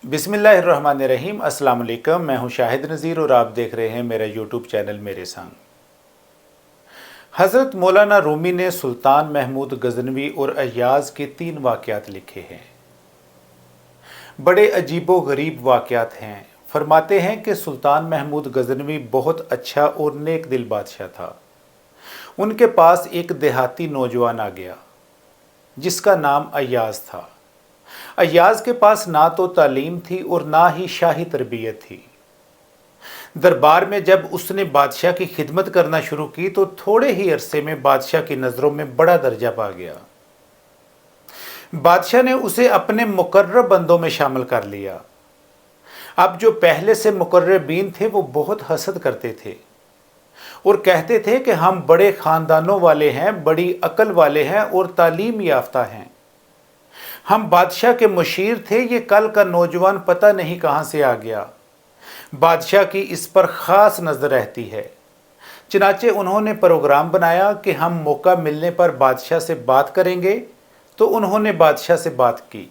बिस्मिल्लाहिर्रहमानिर्रहीम। अस्सलाम वालेकुम। मैं हूं शाहिद नज़ीर और आप देख रहे हैं मेरा यूट्यूब चैनल मेरे संग। हज़रत मौलाना रूमी ने सुल्तान महमूद गज़नवी और अय्याज़ के 3 वाक़यात लिखे हैं। बड़े अजीबो गरीब वाक़यात हैं। फरमाते हैं कि सुल्तान महमूद गज़नवी बहुत अच्छा और नेक दिल बादशाह था। उनके पास एक देहाती नौजवान आ गया जिसका नाम अय्याज़ था। अय्याज़ के पास ना तो तालीम थी और ना ही शाही तरबियत थी। दरबार में जब उसने बादशाह की खिदमत करना शुरू की तो थोड़े ही अरसे में बादशाह की नज़रों में बड़ा दर्जा पा गया। बादशाह ने उसे अपने मुकर्रब बंदों में शामिल कर लिया। अब जो पहले से मुकर्रबीन थे वो बहुत हसद करते थे और कहते थे कि हम बड़े ख़ानदानों वाले हैं, बड़ी अकल वाले हैं और तालीम याफ्ता हैं। हम बादशाह के मुशीर थे, ये कल का नौजवान पता नहीं कहाँ से आ गया। बादशाह की इस पर ख़ास नज़र रहती है। चनाचे उन्होंने प्रोग्राम बनाया कि हम मौका मिलने पर बादशाह से बात करेंगे, तो उन्होंने बादशाह से बात की।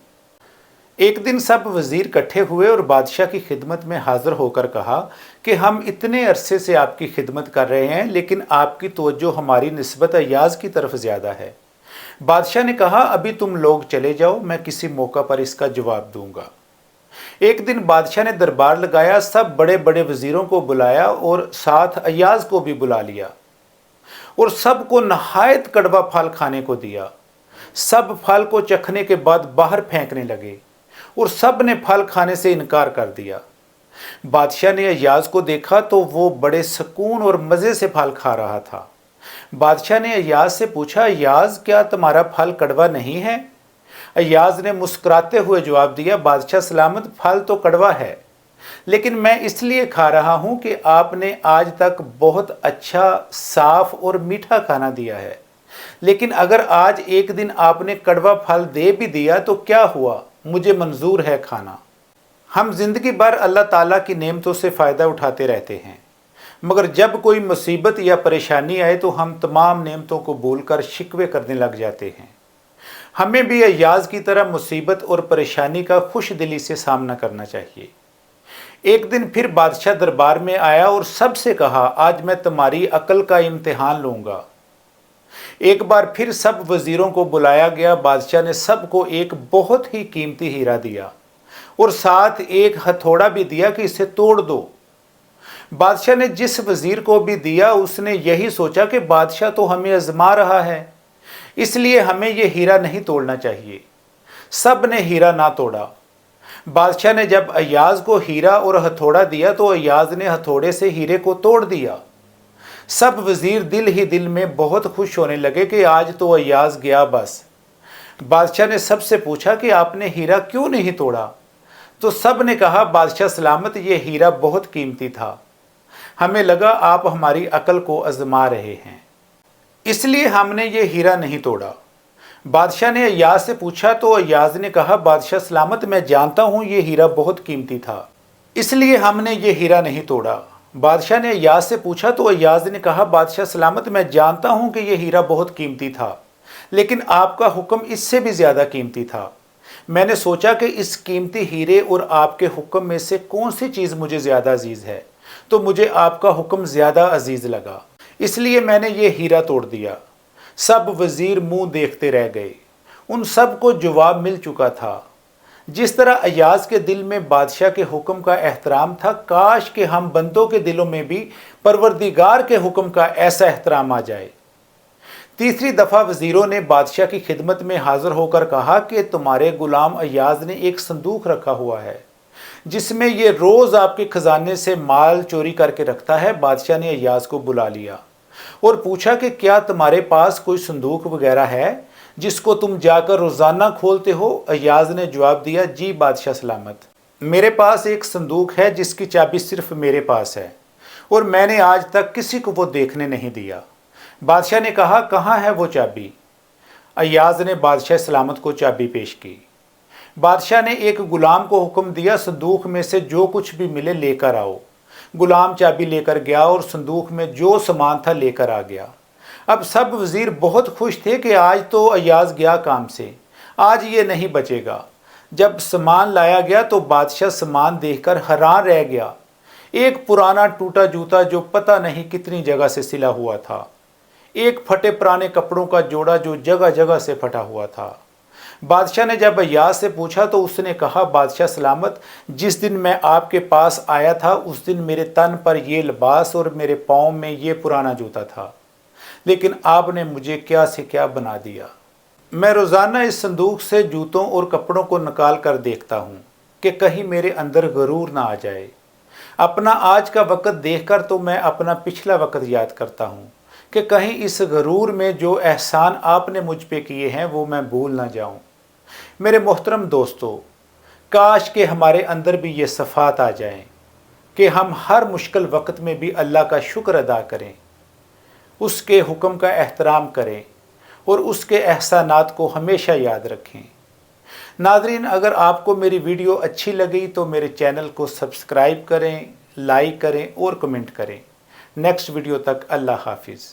एक दिन सब वज़ीर इकट्ठे हुए और बादशाह की खिदमत में हाज़िर होकर कहा कि हम इतने अरसे से आपकी खिदमत कर रहे हैं, लेकिन आपकी तवज्जो हमारी निस्बत अय्याज़ की तरफ ज़्यादा है। बादशाह ने कहा, अभी तुम लोग चले जाओ, मैं किसी मौका पर इसका जवाब दूंगा। एक दिन बादशाह ने दरबार लगाया, सब बड़े बड़े वजीरों को बुलाया और साथ अय्याज़ को भी बुला लिया और सबको नहायत कड़वा फल खाने को दिया। सब फल को चखने के बाद बाहर फेंकने लगे और सब ने फल खाने से इनकार कर दिया। बादशाह ने अय्याज़ को देखा तो वो बड़े सुकून और मज़े से फल खा रहा था। बादशाह ने अय्याज़ से पूछा, अय्याज़ क्या तुम्हारा फल कड़वा नहीं है? अय्याज़ ने मुस्कुराते हुए जवाब दिया, बादशाह सलामत, फल तो कड़वा है, लेकिन मैं इसलिए खा रहा हूँ कि आपने आज तक बहुत अच्छा, साफ और मीठा खाना दिया है। लेकिन अगर आज एक दिन आपने कड़वा फल दे भी दिया तो क्या हुआ, मुझे मंजूर है खाना। हम जिंदगी भर अल्लाह ताला की नेमतों से फ़ायदा उठाते रहते हैं, मगर जब कोई मुसीबत या परेशानी आए तो हम तमाम नेमतों को भूलकर शिकवे करने लग जाते हैं। हमें भी अय्याज़ की तरह मुसीबत और परेशानी का खुश दिली से सामना करना चाहिए। एक दिन फिर बादशाह दरबार में आया और सबसे कहा, आज मैं तुम्हारी अकल का इम्तिहान लूँगा। एक बार फिर सब वज़ीरों को बुलाया गया। बादशाह ने सबको एक बहुत ही कीमती हीरा दिया और साथ एक हथौड़ा भी दिया कि इसे तोड़ दो। बादशाह ने जिस वज़ीर को भी दिया उसने यही सोचा कि बादशाह तो हमें आजमा रहा है, इसलिए हमें यह हीरा नहीं तोड़ना चाहिए। सब ने हीरा ना तोड़ा। बादशाह ने जब अय्याज़ को हीरा और हथौड़ा दिया तो अय्याज़ ने हथौड़े से हीरे को तोड़ दिया। सब वज़ीर दिल ही दिल में बहुत खुश होने लगे कि आज तो अय्याज़ गया बस। बादशाह ने सबसे पूछा कि आपने हीरा क्यों नहीं तोड़ा? तो सब ने कहा, बादशाह सलामत, ये हीरा बहुत कीमती था, हमें लगा आप हमारी अकल को आजमा रहे हैं, इसलिए हमने ये हीरा नहीं तोड़ा। बादशाह ने अय्याज़ से पूछा तो अय्याज़ ने कहा, बादशाह सलामत, मैं जानता हूँ ये हीरा बहुत कीमती था, इसलिए हमने ये हीरा नहीं तोड़ा। बादशाह ने अय्याज़ से पूछा तो अय्याज़ ने कहा, बादशाह सलामत, मैं जानता हूँ कि यह हीरा बहुत कीमती था, लेकिन आपका हुक्म इससे भी ज़्यादा कीमती था। मैंने सोचा कि इस कीमती हीरे और आपके हुक्म में से कौन सी चीज़ मुझे ज़्यादा अजीज़ है, तो मुझे आपका हुक्म ज़्यादा अजीज़ लगा, इसलिए मैंने ये हीरा तोड़ दिया। सब वज़ीर मुंह देखते रह गए। उन सब को जवाब मिल चुका था। जिस तरह अय्याज़ के दिल में बादशाह के हुक्म का एहतराम था, काश कि हम बंदों के दिलों में भी परवरदिगार के हुक्म का ऐसा एहतराम आ जाए। तीसरी दफ़ा वज़ीरों ने बादशाह की खिदमत में हाज़िर होकर कहा कि तुम्हारे गुलाम अय्याज़ ने एक संदूक रखा हुआ है जिसमें ये रोज़ आपके ख़जाने से माल चोरी करके रखता है। बादशाह ने अय्याज़ को बुला लिया और पूछा कि क्या तुम्हारे पास कोई संदूक वगैरह है जिसको तुम जाकर रोज़ाना खोलते हो? अय्याज़ ने जवाब दिया, जी बादशाह सलामत, मेरे पास एक संदूक है जिसकी चाबी सिर्फ मेरे पास है और मैंने आज तक किसी को वो देखने नहीं दिया। बादशाह ने कहा, कहाँ है वो चाबी? अय्याज़ ने बादशाह सलामत को चाबी पेश की। बादशाह ने एक गुलाम को हुक्म दिया, संदूक में से जो कुछ भी मिले लेकर आओ। गुलाम चाबी लेकर गया और संदूक में जो सामान था लेकर आ गया। अब सब वज़ीर बहुत खुश थे कि आज तो अय्याज़ गया काम से, आज ये नहीं बचेगा। جب سامان لایا گیا تو بادشاہ سامان دیکھ کر حیران رہ گیا۔ ایک پرانا ٹوٹا جوتا جو پتہ نہیں کتنی جگہ سے سلا ہوا تھا، ایک پھٹے پرانے کپڑوں کا جوڑا جو جگہ جگہ سے پھٹا ہوا تھا۔ بادشاہ نے جب ایاز سے پوچھا تو اس نے کہا، بادشاہ سلامت، جس دن میں آپ کے پاس آیا تھا اس دن میرے تن پر یہ لباس اور میرے پاؤں میں یہ پرانا جوتا تھا، لیکن آپ نے مجھے کیا سے کیا بنا دیا۔ میں روزانہ اس صندوق سے جوتوں اور کپڑوں کو نکال کر دیکھتا ہوں کہ کہیں میرے اندر غرور نہ آ جائے۔ اپنا آج کا وقت دیکھ کر تو میں اپنا پچھلا وقت یاد کرتا ہوں کہ کہیں اس غرور میں جو احسان آپ نے مجھ پہ کیے ہیں وہ میں بھول نہ جاؤں۔ میرے محترم دوستو، کاش کہ ہمارے اندر بھی یہ صفات آ جائیں کہ ہم ہر مشکل وقت میں بھی اللہ کا شکر ادا کریں، اس کے حکم کا احترام کریں اور اس کے احسانات کو ہمیشہ یاد رکھیں۔ ناظرین، اگر آپ کو میری ویڈیو اچھی لگی تو میرے چینل کو سبسکرائب کریں، لائک کریں اور کمنٹ کریں۔ نیکسٹ ویڈیو تک اللہ حافظ۔